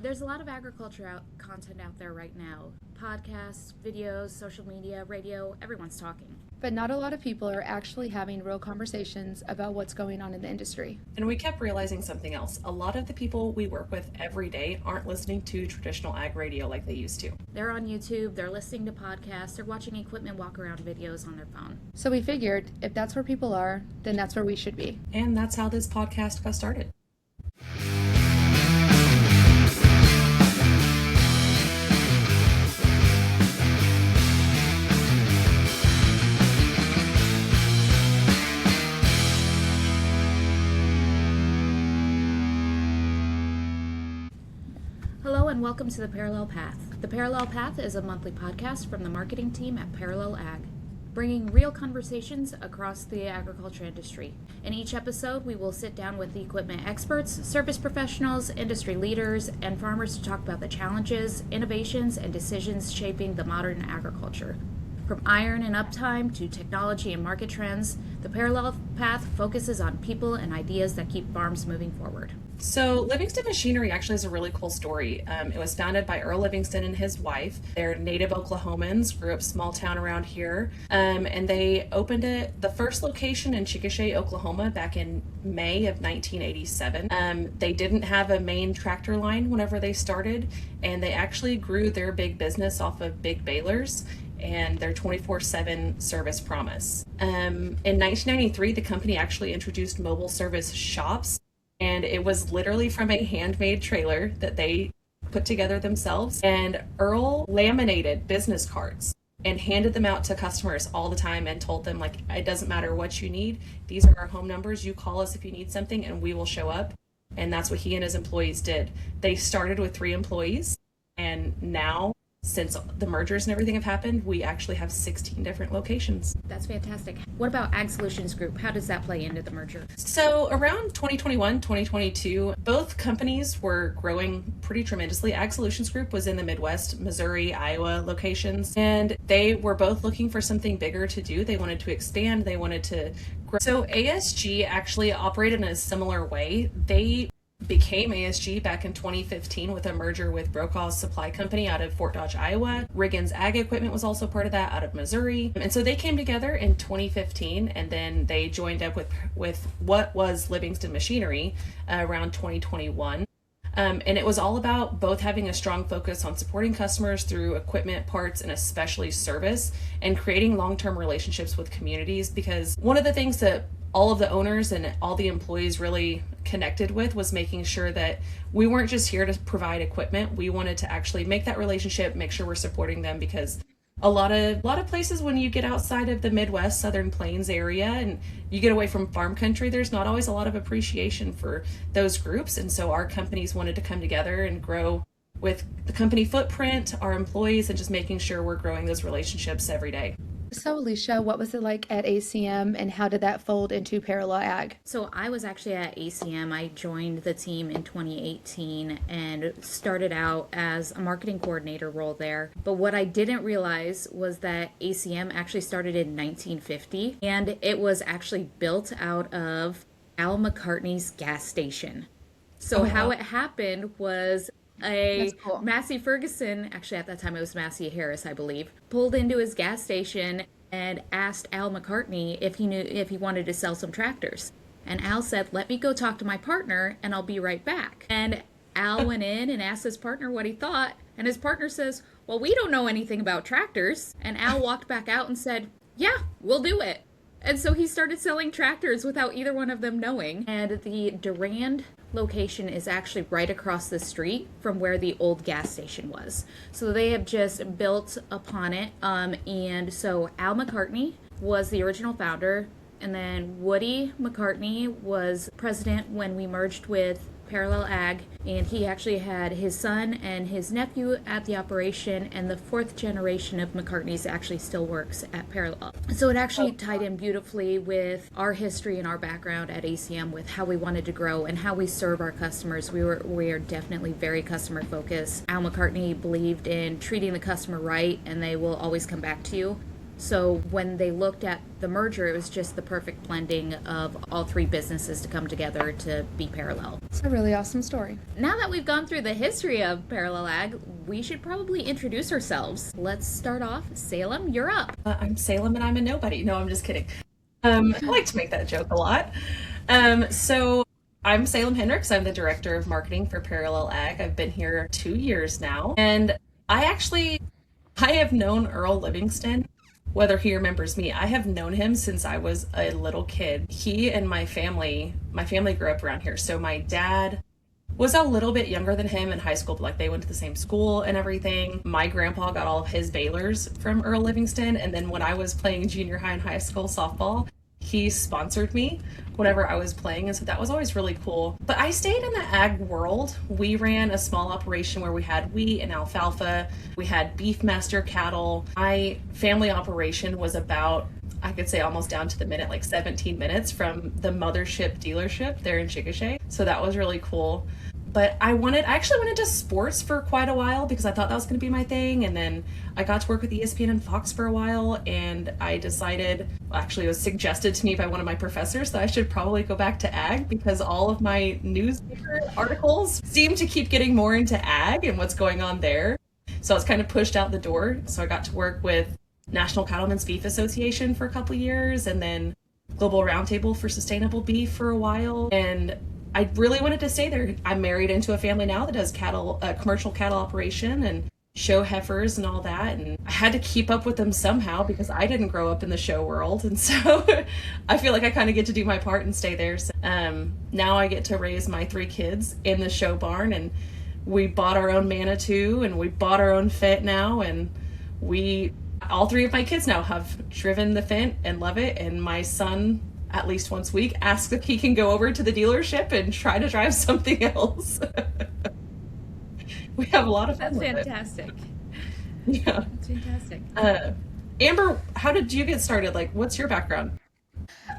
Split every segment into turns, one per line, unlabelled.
There's a lot of content out there right now. Podcasts, videos, social media, radio, everyone's talking.
But not a lot of people are actually having real conversations about what's going on in the industry.
And we kept realizing something else. A lot of the people we work with every day aren't listening to traditional ag radio like they used to.
They're on YouTube, they're listening to podcasts, they're watching equipment walk around videos on their phone.
So we figured if that's where people are, then that's where we should be.
And that's how this podcast got started.
Hello and welcome to The Parallel Path. The Parallel Path is a monthly podcast from the marketing team at Parallel Ag, bringing real conversations across the agriculture industry. In each episode, we will sit down with the equipment experts, service professionals, industry leaders, and farmers to talk about the challenges, innovations, and decisions shaping the modern agriculture. From iron and uptime to technology and market trends, the Parallel Path focuses on people and ideas that keep farms moving forward.
So Livingston Machinery actually is a really cool story. It was founded by Earl Livingston and his wife. They're native Oklahomans, grew up small town around here, and they opened the first location in Chickasha, Oklahoma back in May of 1987. They didn't have a main tractor line whenever they started, and they actually grew their big business off of big balers and their 24/7 service promise. In 1993, the company actually introduced mobile service shops, and it was literally from a handmade trailer that they put together themselves. And Earl laminated business cards and handed them out to customers all the time and told them, like, it doesn't matter what you need. These are our home numbers. You call us if you need something and we will show up. And that's what he and his employees did. They started with 3 employees, and now, since the mergers and everything have happened, we actually have 16 different locations.
That's fantastic. What about Ag Solutions Group? How does that play into the merger?
So around 2021, 2022, both companies were growing pretty tremendously. Ag Solutions Group was in the Midwest, Missouri, Iowa locations, and they were both looking for something bigger to do. They wanted to expand, they wanted to grow. So ASG actually operated in a similar way. They became ASG back in 2015 with a merger with Brokaw's Supply Company out of Fort Dodge, Iowa. Riggins Ag Equipment was also part of that, out of Missouri. And so they came together in 2015, and then they joined up with what was Livingston Machinery around 2021. And it was all about both having a strong focus on supporting customers through equipment, parts, and especially service, and creating long-term relationships with communities. Because one of the things that all of the owners and all the employees really connected with was making sure that we weren't just here to provide equipment. We wanted to actually make that relationship, make sure we're supporting them, because a lot of places, when you get outside of the Midwest, Southern Plains area, and you get away from farm country, there's not always a lot of appreciation for those groups. And so our companies wanted to come together and grow with the company footprint, our employees, and just making sure we're growing those relationships every day.
So Alicia, what was it like at ACM and how did that fold into Parallel Ag?
So I was actually at ACM. I joined the team in 2018 and started out as a marketing coordinator role there. But what I didn't realize was that ACM actually started in 1950, and it was actually built out of Al McCartney's gas station. So how it happened was
Cool.
Massey Ferguson, actually at that time it was Massey Harris, I believe, pulled into his gas station and asked Al McCartney if he wanted to sell some tractors. And Al said, "Let me go talk to my partner and I'll be right back." And Al went in and asked his partner what he thought, and his partner says, "Well, we don't know anything about tractors." And Al walked back out and said, "Yeah, we'll do it." And so he started selling tractors without either one of them knowing. And the Durand location is actually right across the street from where the old gas station was. So they have just built upon it. And so Al McCartney was the original founder. And then Woody McCartney was president when we merged with Parallel Ag, and he actually had his son and his nephew at the operation, and the 4th generation of McCartney's actually still works at Parallel. So it actually tied in beautifully with our history and our background at ACM with how we wanted to grow and how we serve our customers. We are definitely very customer focused. Al McCartney believed in treating the customer right, and they will always come back to you. So when they looked at the merger, it was just the perfect blending of all three businesses to come together to be Parallel.
It's a really awesome story.
Now that we've gone through the history of Parallel Ag, we should probably introduce ourselves. Let's start off. Salem, you're up.
I'm Salem and I'm a nobody. No, I'm just kidding. I like to make that joke a lot. So I'm Salem Hendricks. I'm the director of marketing for Parallel Ag. I've been here 2 years now. And I have known Earl Livingston, whether he remembers me. I have known him since I was a little kid. He and my family grew up around here. So my dad was a little bit younger than him in high school, but like they went to the same school and everything. My grandpa got all of his Baylors from Earl Livingston. And then when I was playing junior high and high school softball, he sponsored me whenever I was playing. And so that was always really cool. But I stayed in the ag world. We ran a small operation where we had wheat and alfalfa. We had Beefmaster cattle. My family operation was about, I could say almost down to the minute, like 17 minutes from the mothership dealership there in Chickasha. So that was really cool. But I actually went into sports for quite a while because I thought that was going to be my thing. And then I got to work with ESPN and Fox for a while. And I decided, actually it was suggested to me by one of my professors, that I should probably go back to ag because all of my newspaper articles seem to keep getting more into ag and what's going on there. So I was kind of pushed out the door. So I got to work with National Cattlemen's Beef Association for a couple of years, and then Global Roundtable for Sustainable Beef for a while. And I really wanted to stay there. I'm married into a family now that does commercial cattle operation and show heifers and all that. And I had to keep up with them somehow because I didn't grow up in the show world. And so I feel like I kind of get to do my part and stay there. So, now I get to raise my 3 kids in the show barn, and we bought our own Manitou and we bought our own Fendt now. And all 3 of my kids now have driven the Fendt and love it. And my son, at least once a week, asks if he can go over to the dealership and try to drive something else. We have a lot of fun with
Fantastic.
it. Yeah.
That's fantastic.
Amber, how did you get started? Like, what's your background?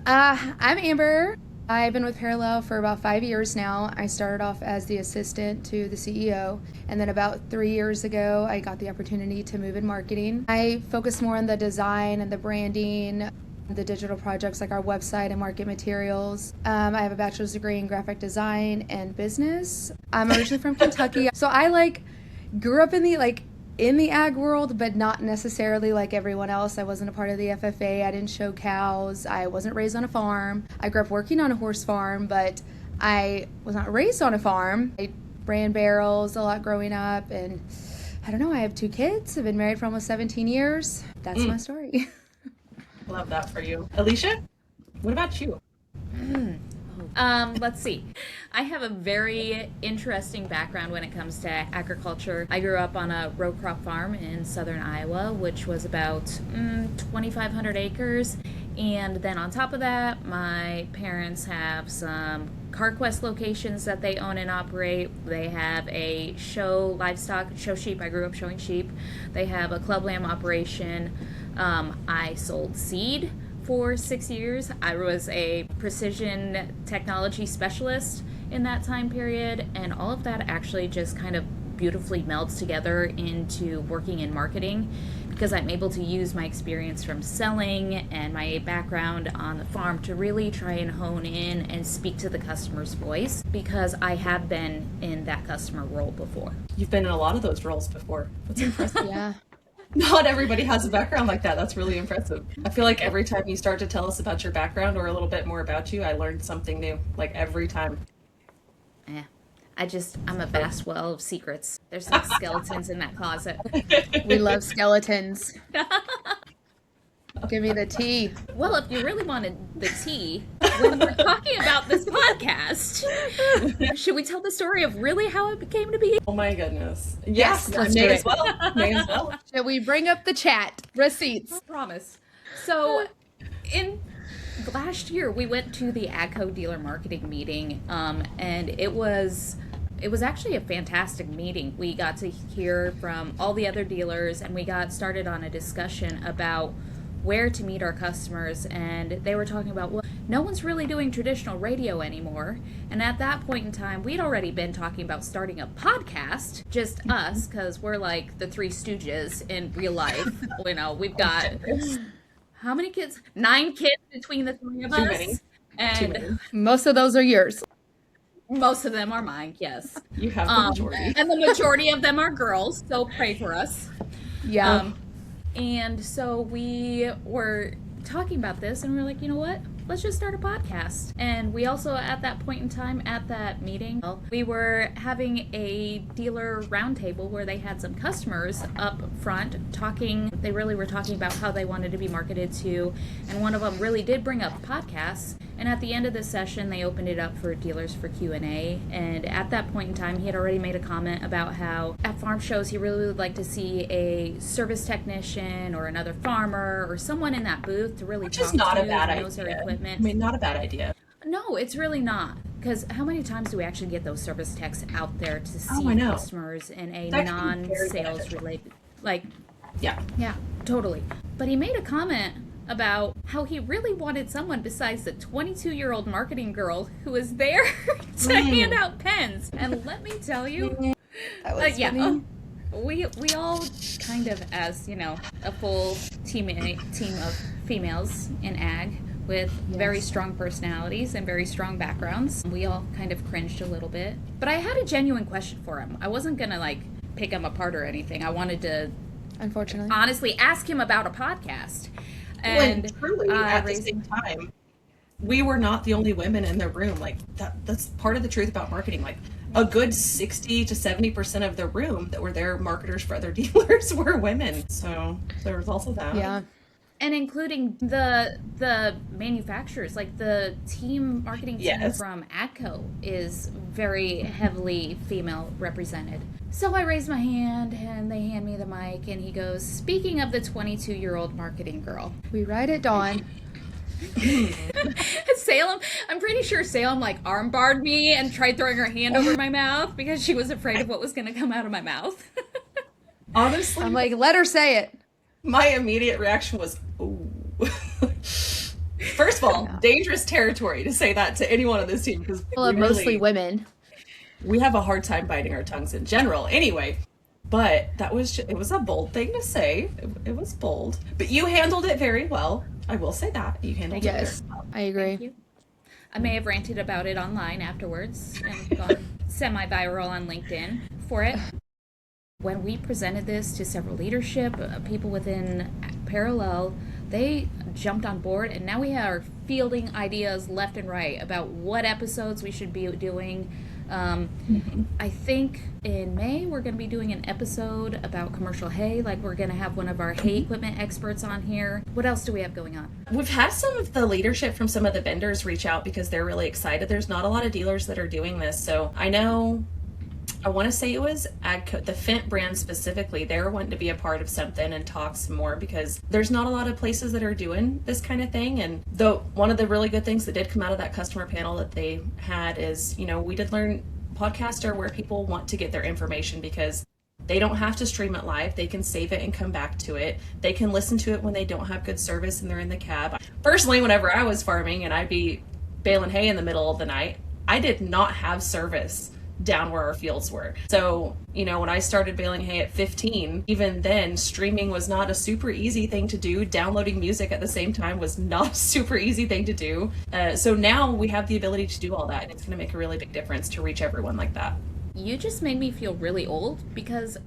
I'm Amber. I've been with Parallel for about 5 years now. I started off as the assistant to the CEO, and then about 3 years ago, I got the opportunity to move in marketing. I focus more on the design and the branding, the digital projects like our website and market materials. I have a bachelor's degree in graphic design and business. I'm originally from Kentucky, so I grew up in the ag world, but not necessarily like everyone else. I wasn't a part of the FFA. I didn't show cows. I wasn't raised on a farm. I grew up working on a horse farm, but I was not raised on a farm. I ran barrels a lot growing up, and I don't know, I have 2 kids. I've been married for almost 17 years. That's my story.
Love that for you. Alicia, what about you?
Let's see. I have a very interesting background when it comes to agriculture. I grew up on a row crop farm in southern Iowa, which was about 2,500 acres. And then on top of that, my parents have some CarQuest locations that they own and operate. They have a show sheep. I grew up showing sheep. They have a club lamb operation. I sold seed for 6 years. I was a precision technology specialist in that time period, and all of that actually just kind of beautifully melds together into working in marketing because I'm able to use my experience from selling and my background on the farm to really try and hone in and speak to the customer's voice because I have been in that customer role before.
You've been in a lot of those roles before. That's impressive.
Yeah.
Not everybody has a background like that. That's really impressive. I feel like every time you start to tell us about your background or a little bit more about you, I learned something new, like every time.
Yeah. I'm a vast well of secrets. There's like skeletons in that closet.
We love skeletons. Give me the tea.
Well, if you really wanted the tea, when we're talking about this podcast, should we tell the story of really how it came to be?
Oh my goodness.
Yes, let's do
may
it.
as well. May as well.
Shall we bring up the chat? Receipts.
Promise. So, in last year, we went to the AGCO dealer marketing meeting, and it was actually a fantastic meeting. We got to hear from all the other dealers, and we got started on a discussion about where to meet our customers, and they were talking about, well, no one's really doing traditional radio anymore. And at that point in time, we'd already been talking about starting a podcast, just us, because we're like the Three Stooges in real life. You know, we've got how many kids? 9 kids between the three of
Too
us.
many. Too
And
many.
Most of those are yours.
most of them are mine, yes.
You have the majority.
And the majority of them are girls, so pray for us.
Yeah.
And so we were talking about this, and we were like, you know what? Let's just start a podcast. And we also, at that point in time, at that meeting, we were having a dealer roundtable where they had some customers up front talking. They really were talking about how they wanted to be marketed to. And one of them really did bring up podcasts. And at the end of the session, they opened it up for dealers for Q&A. And at that point in time, he had already made a comment about how at farm shows, he really would like to see a service technician or another farmer or someone in that booth to really
Which
talk
is not
to
a bad
who knows their
idea.
equipment.
I mean, not a bad idea.
No, it's really not. Because how many times do we actually get those service techs out there to see
I know.
customers in a
That can be very
non-sales
beneficial.
related, like,
Yeah.
yeah, totally. But he made a comment about how he really wanted someone besides the 22-year-old marketing girl who was there to hand out pens. And let me tell you,
That was
yeah,
funny.
we all kind of, as you know, a full team of females in ag with very strong personalities and very strong backgrounds. We all kind of cringed a little bit, but I had a genuine question for him. I wasn't gonna like pick him apart or anything. I wanted to
Unfortunately.
honestly ask him about a podcast.
And
And
truly,
I
at the
raised
same time, we were not the only women in the room. Like that's part of the truth about marketing. Like a good 60 to 70% of the room that were there marketers for other dealers were women. So there was also that.
Yeah.
and including the manufacturers, like the team marketing team
Yes.
from AGCO is very heavily female represented. So I raise my hand and they hand me the mic and he goes, speaking of the 22-year-old marketing girl.
We ride at dawn.
Salem, I'm pretty sure Salem like armbarred me and tried throwing her hand over my mouth because she was afraid of what was going to come out of my mouth.
Honestly,
I'm like, let her say it.
my immediate reaction was, ooh. First of all, dangerous territory to say that to anyone on this team because
Well, mostly women.
we have a hard time biting our tongues in general anyway. But that was it was a bold thing to say. It was bold. But you handled it very well. I will say that. You handled it
Yes,
very well.
I agree.
Thank you. I may have ranted about it online afterwards and gone semi-viral on LinkedIn for it. When we presented this to several leadership, people within Parallel, they jumped on board, and now we are fielding ideas left and right about what episodes we should be doing. I think in May we're going to be doing an episode about commercial hay. Like we're going to have one of our hay equipment experts on here. What else do we have going on?
We've had some of the leadership from some of the vendors reach out because they're really excited. There's not a lot of dealers that are doing this. So I know, I want to say it was AGCO, the Fent brand specifically, they're wanting to be a part of something and talk some more because there's not a lot of places that are doing this kind of thing. And though one of the really good things that did come out of that customer panel that they had is, you know, we did learn podcasts are where people want to get their information because they don't have to stream it live. They can save it and come back to it. They can listen to it when they don't have good service and they're in the cab. Personally, whenever I was farming and I'd be baling hay in the middle of the night, I did not have service down where our fields were. So, you know, when I started baling hay at 15, even then streaming was not a super easy thing to do. Downloading music at the same time was not a super easy thing to do. So now we have the ability to do all that. And it's going to make a really big difference to reach everyone like that.
You just made me feel really old because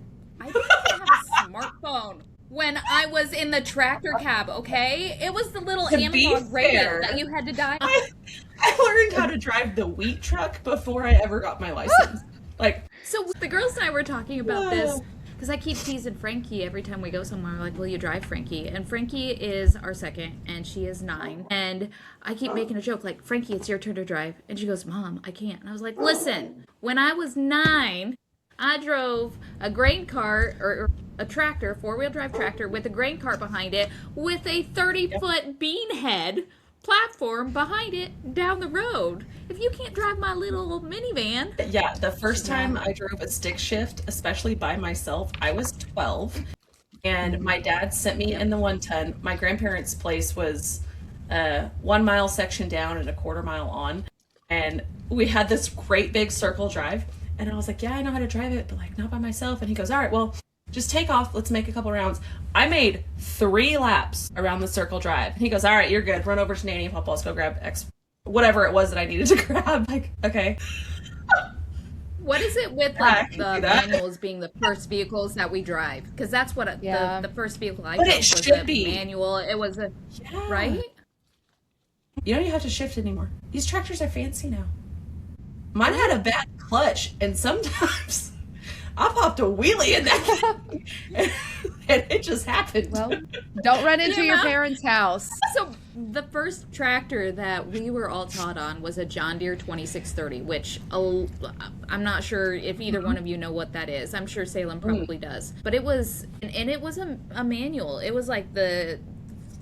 I didn't even have a smartphone when I was in the tractor cab, okay? It was the little
To be
analog radio
fair,
that you had to dial.
I learned how to drive the wheat truck before I ever got my license. Like,
So the girls and I were talking about this because I keep teasing Frankie every time we go somewhere. Like, will you drive Frankie? And Frankie is our second, and she is 9. And I keep making a joke like, Frankie, it's your turn to drive. And she goes, Mom, I can't. And I was like, listen, when I was 9, I drove a grain cart or a tractor, 4-wheel drive tractor with a grain cart behind it with a 30-foot bean head platform behind it down the road. If you can't drive my little minivan.
yeah, the first time I drove a stick shift, especially by myself, I was 12. And my dad sent me in the 1-ton. My grandparents' place was 1 mile section down and a 1/4 mile on. And we had this great big circle drive. And I was like, yeah, I know how to drive it, but like not by myself. And he goes, all right, well, Just take off. Let's make a couple rounds. I made 3 laps around the circle drive. And he goes, all right, you're good. Run over to Nanny and Papa. Let's go grab whatever it was that I needed to grab. Like, okay.
What is it with like the manuals being the first vehicles that we drive? Because that's what the first vehicle I drove was a manual. It was right?
You don't even have to shift anymore. These tractors are fancy now. Mine had a bad clutch, and sometimes I popped a wheelie in that thing, and it just happened.
Well, don't run into your parents' house.
So the first tractor that we were all taught on was a John Deere 2630, which I'm not sure if either one of you know what that is. I'm sure Salem probably does. But it was, and it was a manual. It was like the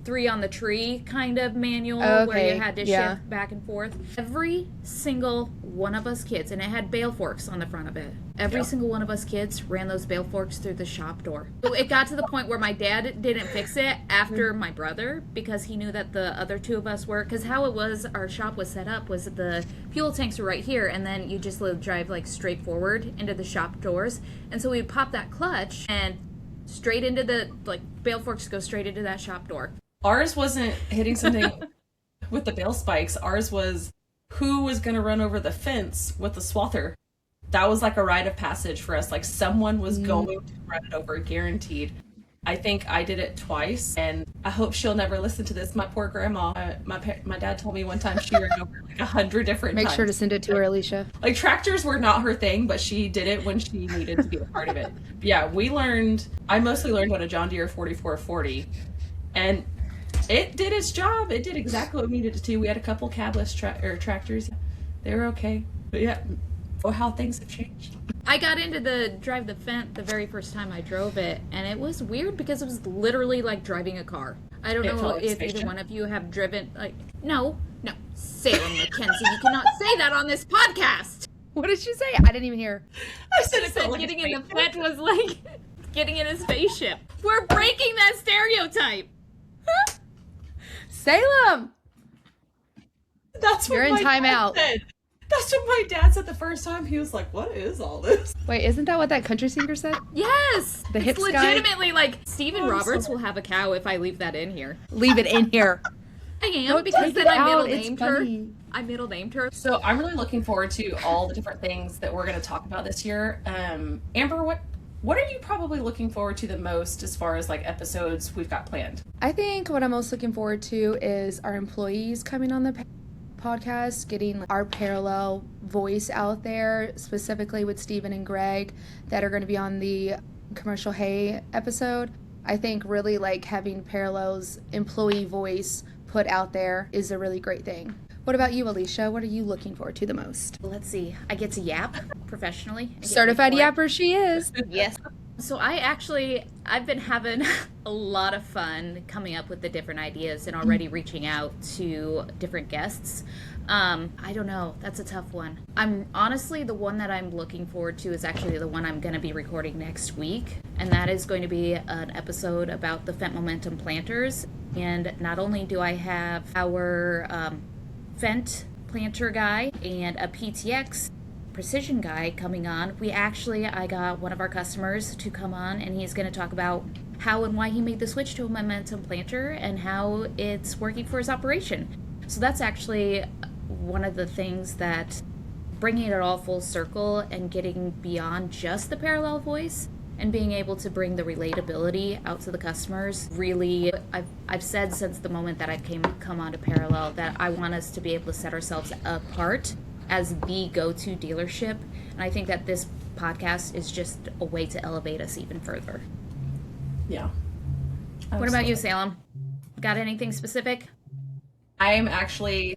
3 on the tree kind of manual where you had to shift back and forth. Every single one of us kids, and it had bale forks on the front of it. Every single one of us kids ran those bale forks through the shop door. It got to the point where my dad didn't fix it after my brother because he knew that the other 2 of us were, because how it was, our shop was set up was the fuel tanks were right here, and then you just drive like straight forward into the shop doors. And so we'd pop that clutch and straight into the, like, bale forks go straight into that shop door.
Ours wasn't hitting something with the bale spikes. Ours was who was going to run over the fence with the swather. That was like a rite of passage for us. Like someone was going to run it over, guaranteed. I think I did it twice, and I hope she'll never listen to this. My poor grandma. My dad told me one time she ran over like 100 different times.
Make sure to send it to her, Alicia.
Like tractors were not her thing, but she did it when she needed to be a part of it. But yeah, I mostly learned on a John Deere 4440, and it did its job. It did exactly what we needed it to. We had a couple cabless tractors. They were okay. But yeah, how things have changed.
I got into the drive the Fendt the very first time I drove it, and it was weird because it was literally like driving a car. I don't know if either one of you have driven, like, no, Salem Mackenzie, you cannot say that on this podcast.
What did she say? I didn't even hear.
I said
getting in the Fendt was like getting in a spaceship. We're breaking that stereotype.
Salem!
That's what
you're in timeout.
That's what my dad said the first time. He was like, what is all this?
Wait, isn't that what that country singer said?
Yes!
The hits
legitimately guy? Like, Stephen Roberts will have a cow if I leave that in here.
Leave it in here.
I am, because then I middle named her.
So I'm really looking forward to all the different things that we're going to talk about this year. Amber, what are you probably looking forward to the most as far as like episodes we've got planned?
I think what I'm most looking forward to is our employees coming on the podcast, getting our parallel voice out there, specifically with Stephen and Greg that are going to be on the Commercial Hay episode. I think really like having Parallel's employee voice put out there is a really great thing. What about you, Alicia? What are you looking forward to the most?
Let's see. I get to yap professionally.
Certified yapper she is.
Yes. So I've been having a lot of fun coming up with the different ideas and already reaching out to different guests. I don't know. That's a tough one. Honestly, the one that I'm looking forward to is actually the one I'm going to be recording next week. And that is going to be an episode about the Fendt Momentum planters. And not only do I have our Fendt planter guy and a PTX precision guy coming on, I got one of our customers to come on, and he's going to talk about how and why he made the switch to a Momentum planter and how it's working for his operation. So that's actually one of the things that bringing it all full circle and getting beyond just the parallel voice and being able to bring the relatability out to the customers. Really, I've said since the moment that I've come onto Parallel that I want us to be able to set ourselves apart as the go-to dealership. And I think that this podcast is just a way to elevate us even further.
Yeah.
Absolutely. What about you, Salem? Got anything specific?
I'm actually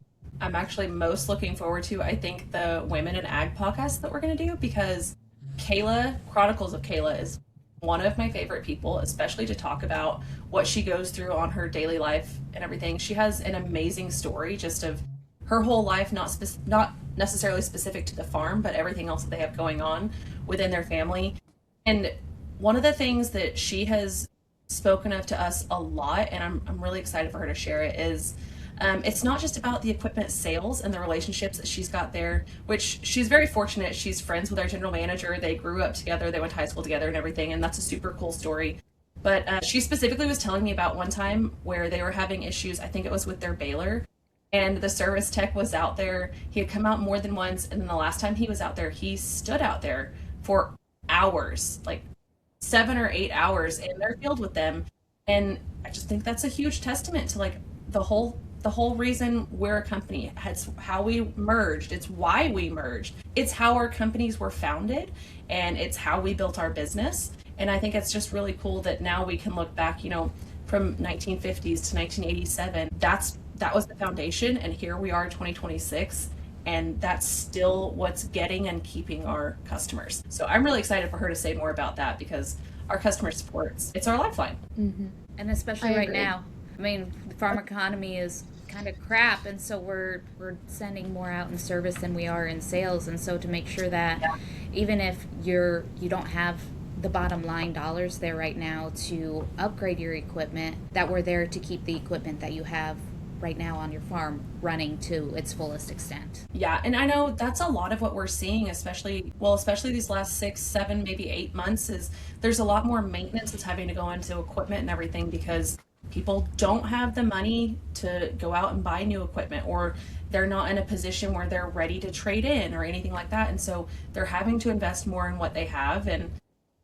most looking forward to, I think, the Women in Ag podcast that we're going to do, because Kayla, Chronicles of Kayla, is one of my favorite people, especially to talk about what she goes through on her daily life and everything. She has an amazing story just of her whole life, not necessarily specific to the farm, but everything else that they have going on within their family. And one of the things that she has spoken of to us a lot, and I'm really excited for her to share it, is It's not just about the equipment sales and the relationships that she's got there, which she's very fortunate. She's friends with our general manager. They grew up together. They went to high school together and everything. And that's a super cool story. But she specifically was telling me about one time where they were having issues. I think it was with their baler. And the service tech was out there. He had come out more than once. And then the last time he was out there, he stood out there for hours, like 7 or 8 hours in their field with them. And I just think that's a huge testament to like the whole reason we're a company. It's how we merged. It's why we merged. It's how our companies were founded, and it's how we built our business. And I think it's just really cool that now we can look back, from 1950s to 1987. That was the foundation, and here we are in 2026, and that's still what's getting and keeping our customers. So I'm really excited for her to say more about that, because our customer supports, it's our lifeline.
Mm-hmm.
And especially right now. I mean, the farm economy is kind of crap, and so we're sending more out in service than we are in sales. And so to make sure that even if you don't have the bottom line dollars there right now to upgrade your equipment, that we're there to keep the equipment that you have right now on your farm running to its fullest extent.
Yeah, and I know that's a lot of what we're seeing, especially these last 6, 7, maybe 8 months, is there's a lot more maintenance that's having to go into equipment and everything, because people don't have the money to go out and buy new equipment, or they're not in a position where they're ready to trade in or anything like that. And so they're having to invest more in what they have. And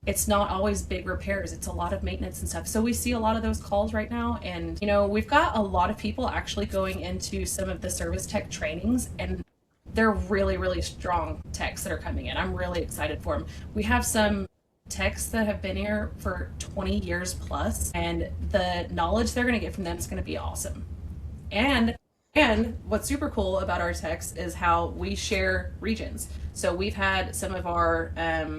it's not always big repairs. It's a lot of maintenance and stuff. So we see a lot of those calls right now. And, we've got a lot of people actually going into some of the service tech trainings, and they're really, really strong techs that are coming in. I'm really excited for them. We have some techs that have been here for 20 years plus, and the knowledge they're going to get from them is going to be awesome. And what's super cool about our techs is how we share regions. So we've had some of our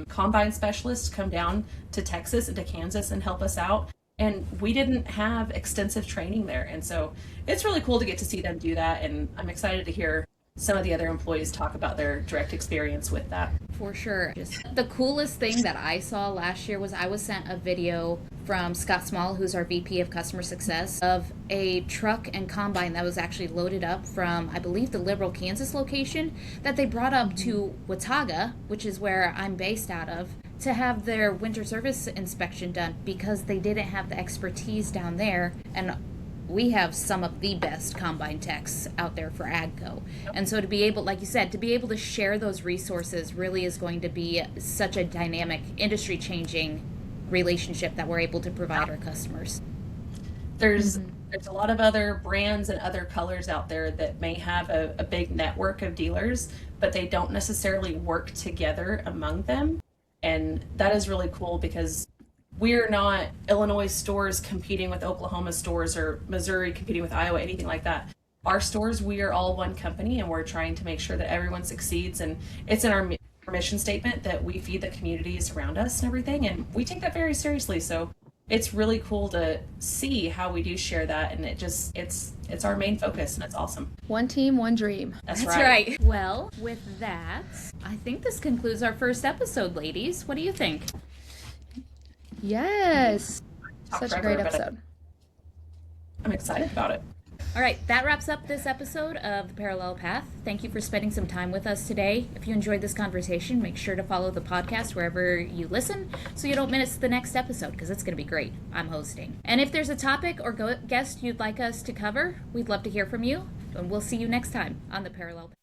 combine specialists come down to Texas and to Kansas and help us out, and we didn't have extensive training there. And so it's really cool to get to see them do that, and I'm excited to hear some of the other employees talk about their direct experience with that.
For sure. Just the coolest thing that I saw last year was I was sent a video from Scott Small, who's our VP of Customer Success, of a truck and combine that was actually loaded up from, I believe, the Liberal, Kansas location that they brought up to Watauga, which is where I'm based out of, to have their winter service inspection done, because they didn't have the expertise down there. And we have some of the best combine techs out there for AGCO. And so to be able, like you said, to be able to share those resources really is going to be such a dynamic, industry-changing relationship that we're able to provide our customers.
There's a lot of other brands and other colors out there that may have a big network of dealers, but they don't necessarily work together among them. And that is really cool, because we're not Illinois stores competing with Oklahoma stores, or Missouri competing with Iowa, anything like that. Our stores, we are all one company, and we're trying to make sure that everyone succeeds. And it's in our mission statement that we feed the communities around us and everything. And we take that very seriously. So it's really cool to see how we do share that. And it's our main focus, and it's awesome.
One team, one dream.
That's
right. Well, with that, I think this concludes our first episode, ladies. What do you think?
Yes. Such a great episode.
I'm excited about it.
All right, that wraps up this episode of The Parallel Path. Thank you for spending some time with us today. If you enjoyed this conversation, make sure to follow the podcast wherever you listen so you don't miss the next episode, because it's going to be great. I'm hosting. And if there's a topic or guest you'd like us to cover, we'd love to hear from you. And we'll see you next time on The Parallel Path.